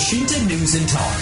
Washington News and Talk.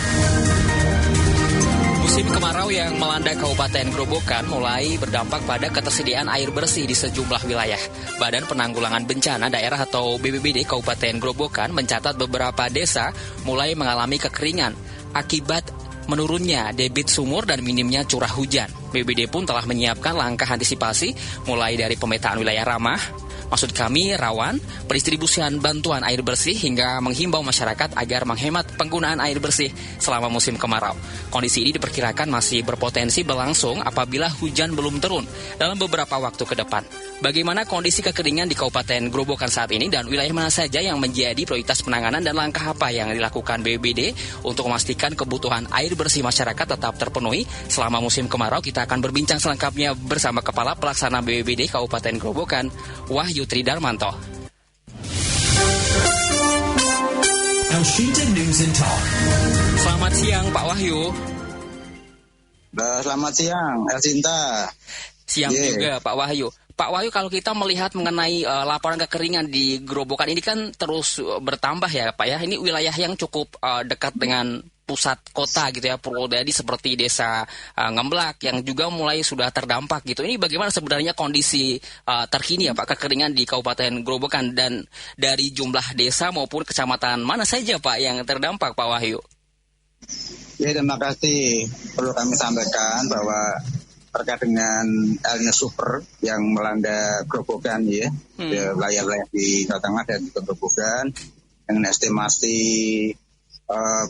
Musim kemarau yang melanda Kabupaten Grobogan mulai berdampak pada ketersediaan air bersih di sejumlah wilayah. Badan Penanggulangan Bencana Daerah atau BPBD Kabupaten Grobogan mencatat beberapa desa mulai mengalami kekeringan akibat menurunnya debit sumur dan minimnya curah hujan. BPBD pun telah menyiapkan langkah antisipasi mulai dari pemetaan wilayah rawan, pendistribusian bantuan air bersih hingga menghimbau masyarakat agar menghemat penggunaan air bersih selama musim kemarau. Kondisi ini diperkirakan masih berpotensi berlangsung apabila hujan belum turun dalam beberapa waktu ke depan. Bagaimana kondisi kekeringan di Kabupaten Grobogan saat ini dan wilayah mana saja yang menjadi prioritas penanganan dan langkah apa yang dilakukan BPBD untuk memastikan kebutuhan air bersih masyarakat tetap terpenuhi selama musim kemarau? Kita akan berbincang selengkapnya bersama Kepala Pelaksana BPBD Kabupaten Grobogan, Wahyu Tridarmanto. Washington News and Talk. Selamat siang Pak Wahyu. Selamat siang, Elsinta. Siang juga Pak Wahyu. Pak Wahyu, kalau kita melihat mengenai laporan kekeringan di Grobogan ini kan terus bertambah ya Pak ya. Ini wilayah yang cukup dekat dengan pusat kota gitu ya, Purwodadi, seperti desa Ngemblak yang juga mulai sudah terdampak gitu. Ini bagaimana sebenarnya kondisi terkini ya Pak kekeringan di Kabupaten Grobogan, dan dari jumlah desa maupun kecamatan mana saja Pak yang terdampak Pak Wahyu? Ya, terima kasih. Perlu kami sampaikan bahwa terkait dengan El Niño Super yang melanda Grobogan ya, wilayah-wilayah di Jawa Tengah dan juga Grobogan, dengan estimasi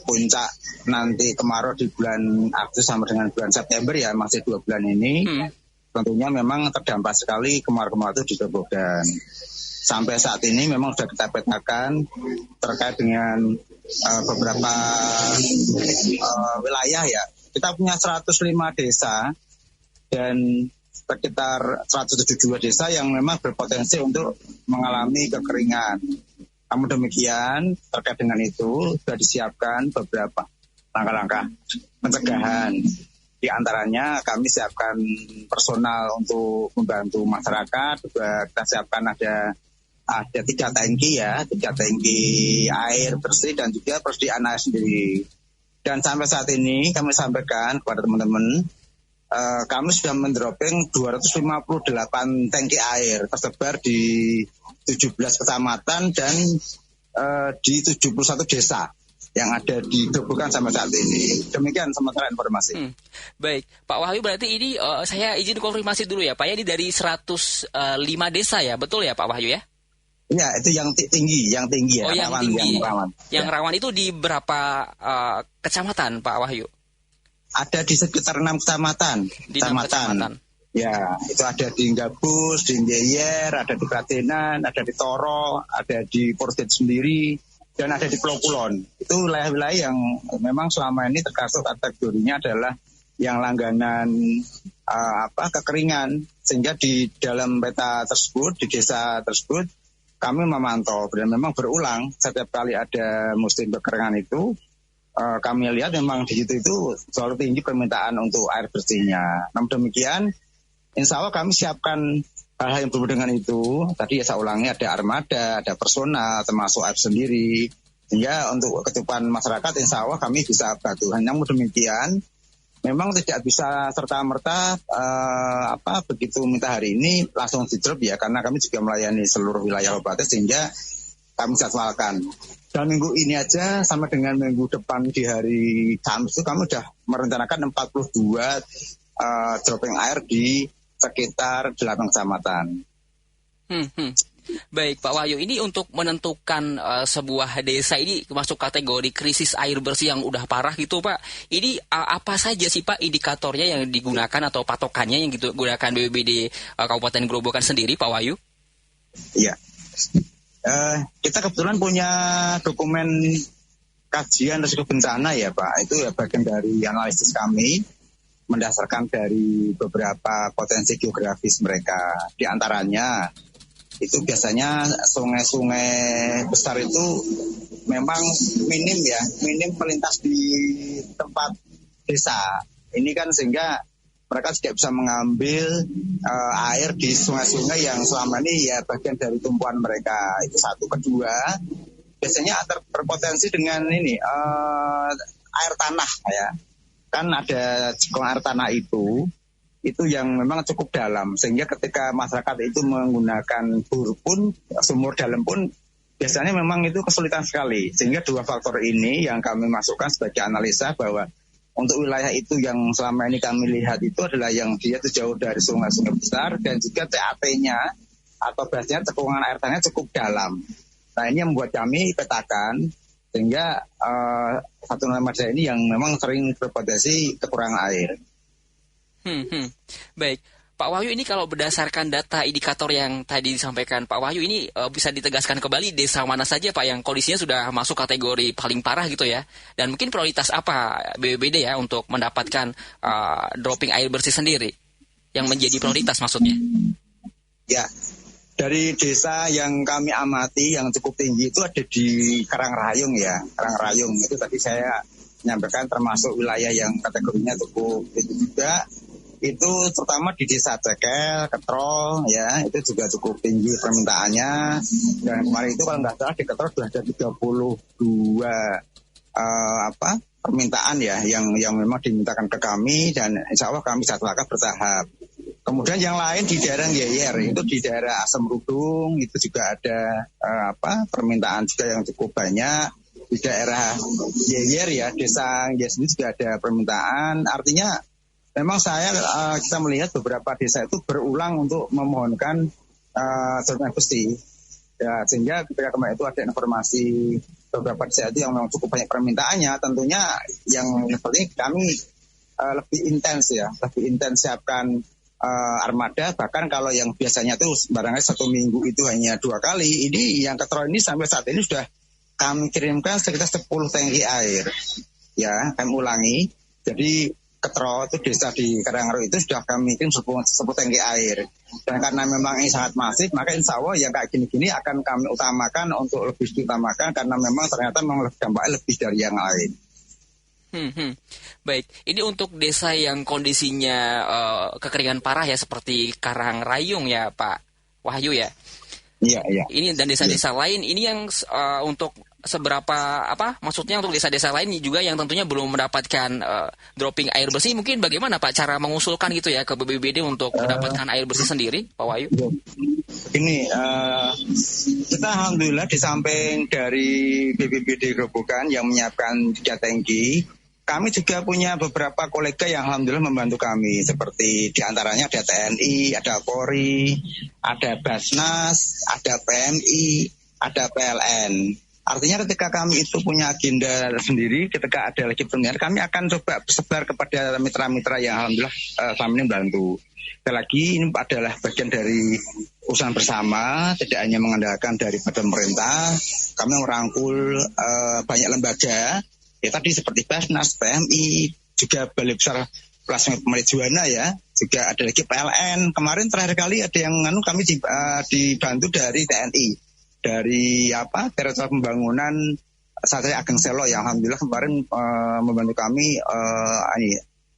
puncak nanti kemarau di bulan Agustus sampai dengan bulan September ya, masih 2 bulan ini. Tentunya memang terdampak sekali kemarau-kemarau itu di Grobogan. Sampai saat ini memang sudah kita petakan terkait dengan beberapa wilayah ya. Kita punya 105 desa dan sekitar 172 desa yang memang berpotensi untuk mengalami kekeringan. Namun demikian, terkait dengan itu sudah disiapkan beberapa langkah-langkah pencegahan. Di antaranya kami siapkan personal untuk membantu masyarakat. Juga kita siapkan ada 3 tangki ya, 3 tangki air bersih dan juga persediaan air sendiri. Dan sampai saat ini kami sampaikan kepada teman-teman, kami sudah mendropping 258 tangki air tersebar di 17 kecamatan dan di 71 desa yang ada di Grobogan sampai saat ini. Demikian sementara informasi. Baik, Pak Wahyu, berarti ini saya izin konfirmasi dulu ya Pak ya, ini dari 105 desa ya, betul ya Pak Wahyu ya? Ya, itu yang tinggi ya. Oh, yang rawan, tinggi. Yang rawan. Yang rawan itu di berapa kecamatan Pak Wahyu? Ada di sekitar 6 kecamatan. Di 6 kecamatan. Ya, itu ada di Gabus, di Ngeyer, ada di Kradenan, ada di Toro, ada di Portet sendiri, dan ada di Pulau Kulon. Itu wilayah-wilayah yang memang selama ini termasuk kategorinya adalah yang langganan kekeringan. Sehingga di dalam peta tersebut, di desa tersebut, kami memantau dan memang berulang setiap kali ada musim kekeringan itu. Kami lihat memang di situ itu selalu tinggi permintaan untuk air bersihnya. Namun demikian, insya Allah kami siapkan hal-hal yang berhubungan dengan itu. Tadi ya saya ulangi, ada armada, ada personal, termasuk air sendiri. Sehingga untuk kecukupan masyarakat insya Allah kami bisa bantu. Namun demikian, memang tidak bisa serta-merta begitu minta hari ini langsung di-drop ya. Karena kami juga melayani seluruh wilayah kabupaten sehingga kami jadwalkan. Dan minggu ini aja sampai dengan minggu depan di hari Kamis itu kami sudah merencanakan 42 dropping air di sekitar 8 kecamatan. Baik Pak Wahyu, ini untuk menentukan sebuah desa ini masuk kategori krisis air bersih yang udah parah gitu Pak. Ini apa saja sih Pak indikatornya yang digunakan atau patokannya yang digunakan BPBD Kabupaten Grobogan sendiri Pak Wahyu? Iya. Kita kebetulan punya dokumen kajian risiko bencana ya Pak. Itu ya bagian dari analisis kami mendasarkan dari beberapa potensi geografis mereka. Di antaranya itu biasanya sungai-sungai besar itu memang minim melintas di tempat desa. Ini kan sehingga mereka tidak bisa mengambil air di sungai-sungai yang selama ini ya bagian dari tumpuan mereka. Itu satu. Kedua, biasanya berpotensi dengan ini air tanah ya. Kan ada cekungan air tanah itu yang memang cukup dalam, sehingga ketika masyarakat itu menggunakan bor pun, sumur dalam pun biasanya memang itu kesulitan sekali. Sehingga dua faktor ini yang kami masukkan sebagai analisa bahwa untuk wilayah itu yang selama ini kami lihat itu adalah yang dia itu jauh dari sungai-sungai besar, dan juga TAT-nya atau biasanya cekungan air tanahnya cukup dalam. Nah, ini yang membuat kami petakan, sehingga satu Madya ini yang memang sering berpotensi kekurangan air. Baik, Pak Wahyu, ini kalau berdasarkan data indikator yang tadi disampaikan Pak Wahyu, ini bisa ditegaskan kembali desa mana saja Pak yang kondisinya sudah masuk kategori paling parah gitu ya, dan mungkin prioritas apa BPBD ya untuk mendapatkan dropping air bersih sendiri yang menjadi prioritas maksudnya? Ya, dari desa yang kami amati yang cukup tinggi itu ada di Karangrayung ya. Karangrayung itu tadi saya menyampaikan termasuk wilayah yang kategorinya cukup tinggi juga. Itu terutama di desa Cekel, Ketrol ya, itu juga cukup tinggi permintaannya. Dan kemarin itu kalau nggak salah di Ketrol sudah ada 32 permintaan ya yang memang dimintakan ke kami, dan insya Allah kami jadwalkan bertahap. Kemudian yang lain di daerah Yeyer, itu di daerah Asam Rudung itu juga ada permintaan juga yang cukup banyak. Di daerah Yeyer ya, desa Yeyer sendiri juga ada permintaan. Artinya memang kita melihat beberapa desa itu berulang untuk memohonkan jaringan bersih. Ya, sehingga ketika kemarin itu ada informasi beberapa desa itu yang memang cukup banyak permintaannya, tentunya yang seperti kami lebih intens siapkan armada. Bahkan kalau yang biasanya tuh barangkali 1 minggu itu hanya 2 kali, ini yang Ketrol ini sampai saat ini sudah kami kirimkan sekitar 10 tangki air. Ya, kami ulangi. Jadi Ketrol itu desa di Karangrayung itu sudah kami kirim 10 tangki air. Dan karena memang ini sangat masif, maka insya Allah yang kayak gini-gini akan kami utamakan untuk lebih diutamakan, karena memang ternyata memang dampaknya lebih dari yang lain. Baik, ini untuk desa yang kondisinya kekeringan parah ya, seperti Karangrayung ya Pak Wahyu ya. Iya. Ini dan desa-desa lain ini yang untuk seberapa maksudnya untuk desa-desa lain juga yang tentunya belum mendapatkan dropping air bersih, mungkin bagaimana Pak cara mengusulkan gitu ya ke BPBD untuk mendapatkan air bersih sendiri, Pak Wahyu? Ini kita alhamdulillah di samping dari BPBD Grobogan yang menyiapkan 3 tangki, kami juga punya beberapa kolega yang alhamdulillah membantu kami, seperti diantaranya ada TNI, ada Polri, ada Basnas, ada PMI, ada PLN. Artinya ketika kami itu punya agenda sendiri, ketika ada lagi permintaan, kami akan coba sebar kepada mitra-mitra yang alhamdulillah selama ini membantu. Sekali lagi ini adalah bagian dari usaha bersama, tidak hanya mengandalkan daripada pemerintah. Kami merangkul banyak lembaga, ya tadi seperti Basnas, PMI, juga Balai Besar Pelaksana Pemerijuana ya, juga ada lagi PLN. Kemarin terakhir kali ada yang kami dibantu dari TNI, dari Direktorat Pembangunan Satria Ageng Selo yang alhamdulillah kemarin membantu kami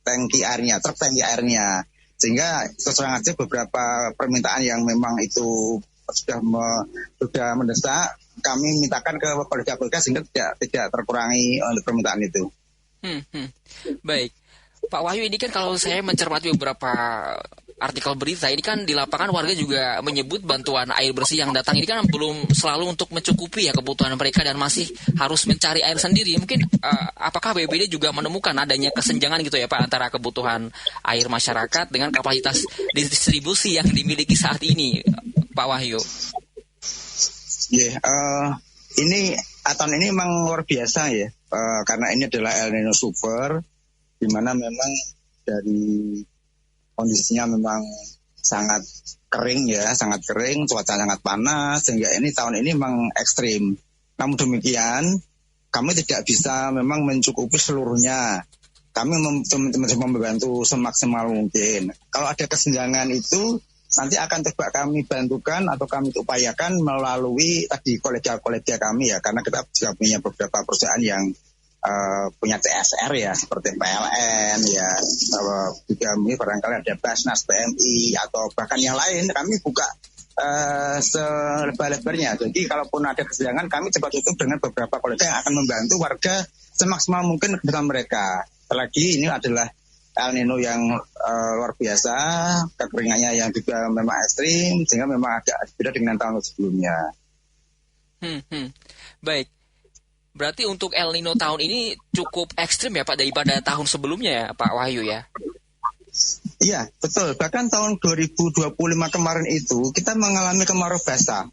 tangki airnya, truk tangki airnya. Sehingga terus terang aja beberapa permintaan yang memang itu sudah mendesak, kami mintakan ke kolega-kolega sehingga tidak terkurangi oleh permintaan itu. Baik, Pak Wahyu, ini kan kalau saya mencermati beberapa artikel berita, ini kan di lapangan warga juga menyebut bantuan air bersih yang datang ini kan belum selalu untuk mencukupi ya kebutuhan mereka, dan masih harus mencari air sendiri. Mungkin apakah BPBD juga menemukan adanya kesenjangan gitu ya Pak antara kebutuhan air masyarakat dengan kapasitas distribusi yang dimiliki saat ini, Pak Wahyu? Ini tahun ini memang luar biasa ya, karena ini adalah El Nino Super, di mana memang dari kondisinya memang sangat kering ya, sangat kering, cuaca sangat panas, sehingga ini tahun ini memang ekstrim. Namun demikian, kami tidak bisa memang mencukupi seluruhnya. Kami mencoba membantu semaksimal mungkin. Kalau ada kesenjangan itu, nanti akan coba kami bantukan atau kami upayakan melalui tadi kolega-kolega kami ya, karena kita juga punya beberapa perusahaan yang punya CSR ya, seperti PLN ya, juga barangkali ada Basnas, PMI atau bahkan yang lain. Kami buka selebar-lebarnya. Jadi kalaupun ada kesenjangan, kami cepat tutup dengan beberapa kolega yang akan membantu warga semaksimal mungkin kebutuhan mereka. Apalagi ini adalah El Nino yang luar biasa, kekeringannya yang juga memang ekstrim, sehingga memang agak beda dengan tahun sebelumnya. Baik. Berarti untuk El Nino tahun ini cukup ekstrim ya Pak daripada tahun sebelumnya ya Pak Wahyu ya? Iya, betul. Bahkan tahun 2025 kemarin itu kita mengalami kemarau basah.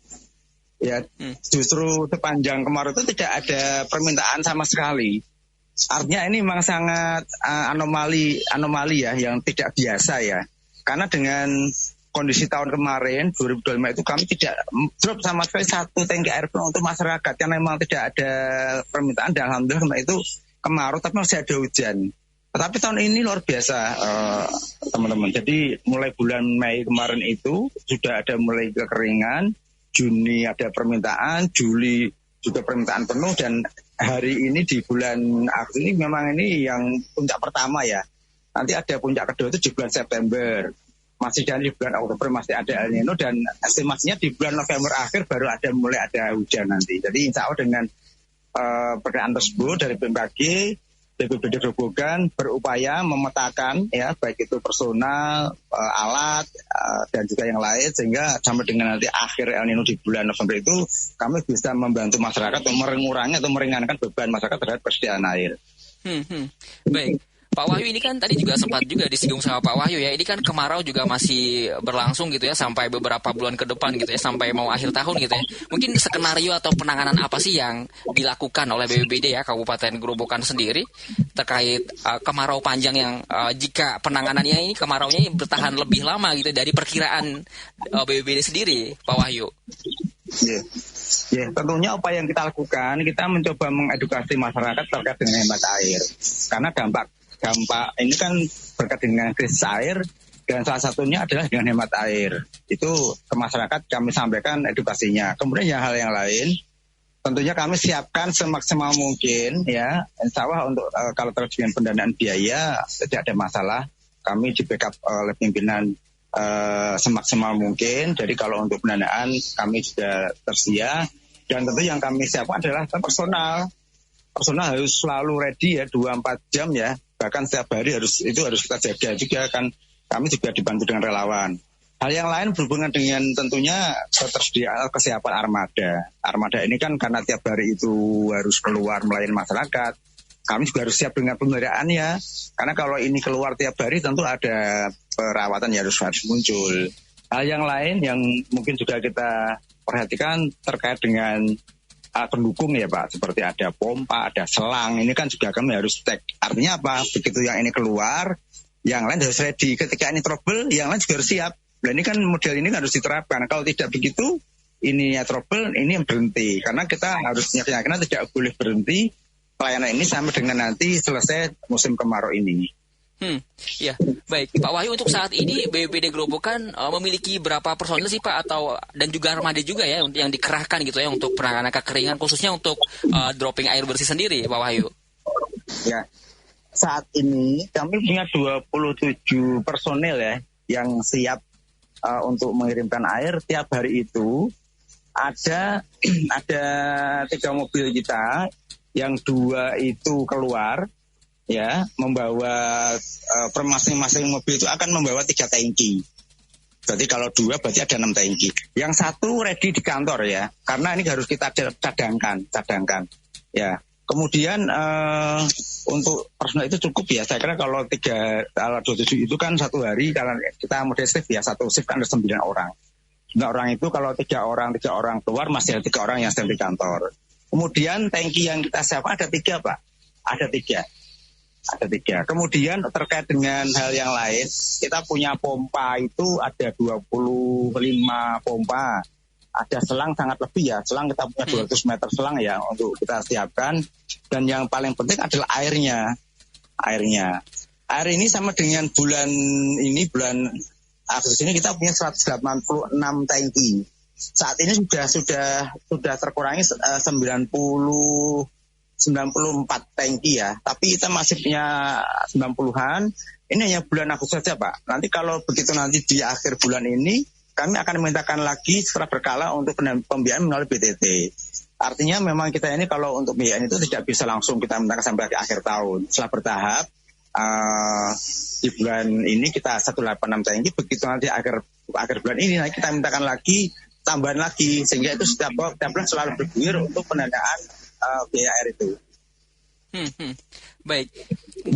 Ya, justru sepanjang kemarau itu tidak ada permintaan sama sekali. Artinya ini memang sangat anomali ya, yang tidak biasa ya. Karena dengan kondisi tahun kemarin 2025 itu kami tidak drop sama sekali satu tangki air pun untuk masyarakat karena memang tidak ada permintaan dan alhamdulillah itu kemarau tapi masih ada hujan. Tetapi tahun ini luar biasa teman-teman. Jadi mulai bulan Mei kemarin itu sudah ada mulai kekeringan, Juni ada permintaan, Juli juga permintaan penuh dan hari ini di bulan April ini memang ini yang puncak pertama ya. Nanti ada puncak kedua itu di bulan September. Masih di bulan Oktober masih ada El Nino dan estimasinya di bulan November akhir baru mulai ada hujan nanti. Jadi insya Allah dengan perkiraan tersebut dari BMKG, BPBD Grobogan berupaya memetakan ya baik itu personal, alat dan juga yang lain sehingga sampai dengan nanti akhir El Nino di bulan November itu kami bisa membantu masyarakat untuk mengurangi atau meringankan beban masyarakat terhadap persediaan air. Baik. Pak Wahyu ini kan tadi juga sempat juga disinggung sama Pak Wahyu ya, ini kan kemarau juga masih berlangsung gitu ya sampai beberapa bulan ke depan gitu ya, sampai mau akhir tahun gitu ya. Mungkin skenario atau penanganan apa sih yang dilakukan oleh BPBD ya Kabupaten Grobogan sendiri terkait kemarau panjang yang jika penanganannya ini kemaraunya bertahan lebih lama gitu dari perkiraan BPBD sendiri Pak Wahyu? Ya, tentunya apa yang kita lakukan, kita mencoba mengedukasi masyarakat terkait dengan hemat air. Karena dampak ini kan berkait dengan krisis air dan salah satunya adalah dengan hemat air. Itu ke masyarakat kami sampaikan edukasinya. Kemudian hal yang lain tentunya kami siapkan semaksimal mungkin ya. Insya Allah untuk kalau terkait dengan pendanaan biaya tidak ada masalah. Kami di backup oleh pimpinan semaksimal mungkin. Jadi kalau untuk pendanaan kami sudah tersedia dan tentu yang kami siapkan adalah personal. Personal harus selalu ready ya 24 jam ya. Bahkan setiap hari harus kita jaga juga kan, kami juga dibantu dengan relawan. Hal yang lain berhubungan dengan tentunya ketersediaan kesiapan armada. Armada ini kan karena tiap hari itu harus keluar melayani masyarakat, kami juga harus siap dengan pemeliharaannya. Karena kalau ini keluar tiap hari tentu ada perawatan yang harus muncul. Hal yang lain yang mungkin juga kita perhatikan terkait dengan pendukung ya Pak, seperti ada pompa, ada selang, ini kan juga kami harus cek. Artinya apa? Begitu yang ini keluar, yang lain harus ready. Ketika ini trouble, yang lain juga harus siap. Nah ini kan model ini harus diterapkan. Kalau tidak begitu, ini ya trouble, ini yang berhenti. Karena kita harus yakin tidak boleh berhenti pelayanan ini sampai dengan nanti selesai musim kemarau ini. Ya, baik. Pak Wahyu untuk saat ini BPBD Grobogan memiliki berapa personil sih Pak dan juga armada juga ya yang dikerahkan gitu ya untuk penanganan kekeringan khususnya untuk dropping air bersih sendiri Pak Wahyu? Ya, saat ini kami punya 27 personil ya yang siap untuk mengirimkan air tiap hari itu. Ada 3 mobil kita yang 2 itu keluar. Ya, membawa per masing-masing mobil itu akan membawa 3 tangki. Berarti kalau 2 berarti ada 6 tangki. Yang 1 ready di kantor ya, karena ini harus kita cadangkan. Ya, kemudian untuk personal itu cukup ya. Saya kira kalau 27 itu kan 1 hari kalau kita model shift ya, 1 shift kan ada 9 orang. 9 orang itu kalau 3 orang keluar masih ada 3 orang yang stand di kantor. Kemudian tangki yang kita siapkan ada 3 Pak, ada 3. Kemudian terkait dengan hal yang lain, kita punya pompa itu ada 25 pompa. Ada selang sangat lebih ya, selang kita punya 200 meter selang ya untuk kita siapkan. Dan yang paling penting adalah airnya. Air ini sama dengan bulan Agustus ini kita punya 186 tangki. Saat ini sudah terkurangi 94 tangki ya, tapi kita masih punya 90-an. Ini hanya bulan Agustus saja Pak. Nanti kalau begitu nanti di akhir bulan ini kami akan memintakan lagi secara berkala untuk pembiayaan melalui BTT. Artinya memang kita ini kalau untuk pembiayaan itu tidak bisa langsung kita mintakan sampai akhir tahun. Setelah bertahap, di bulan ini kita 186 tangki, begitu nanti akhir bulan ini nanti kita mintakan lagi tambahan lagi, sehingga itu setiap bulan selalu bergulir untuk pendanaan biaya air itu. Baik,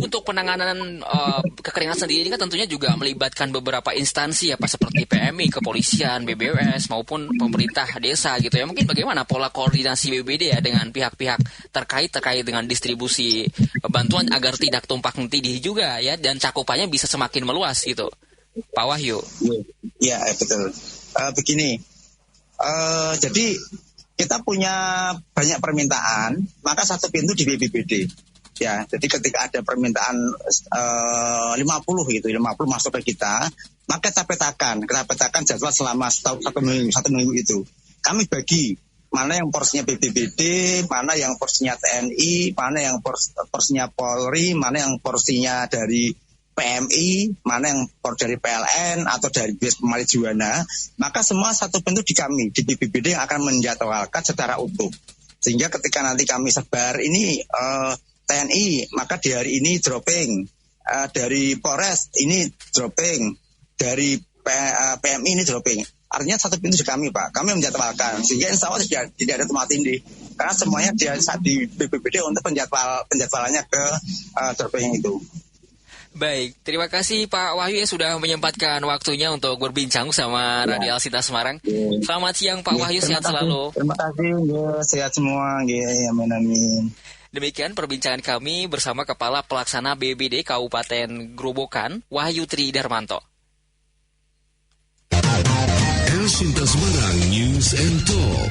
untuk penanganan kekeringan sendiri ini kan tentunya juga melibatkan beberapa instansi ya Pak, seperti PMI, kepolisian, BBWS maupun pemerintah desa gitu ya. Mungkin bagaimana pola koordinasi BPBD ya dengan pihak-pihak terkait dengan distribusi bantuan agar tidak tumpang tindih juga ya, dan cakupannya bisa semakin meluas gitu, Pak Wahyu. Iya, betul. Begini, jadi kita punya banyak permintaan, maka satu pintu di BPBD. Ya, jadi ketika ada permintaan 50 masuk ke kita, maka kita petakan jadwal selama satu minggu itu. Kami bagi mana yang porsinya BPBD, mana yang porsinya TNI, mana yang porsinya Polri, mana yang porsinya dari PMI, mana yang dari PLN atau dari BIS Pemali Juwana, maka semua satu pintu di kami, di BPBD yang akan menjadwalkan secara utuh. Sehingga ketika nanti kami sebar ini TNI, maka di hari ini dropping, dari Polres ini dropping, dari PMI ini dropping. Artinya satu pintu di kami, Pak. Kami menjadwalkan, sehingga insya Allah tidak ada tumpang tindih. Karena semuanya di BPBD untuk penjadwalannya ke dropping itu. Baik, terima kasih Pak Wahyu ya sudah menyempatkan waktunya untuk berbincang sama Radio Alsinta Semarang. Selamat siang Pak Wahyu, sehat selalu. Terima kasih, sehat semua. Amin. Demikian perbincangan kami bersama Kepala Pelaksana BPBD Kabupaten Grobogan, Wahyu Tri Darmanto. Alsinta Semarang News and Talk.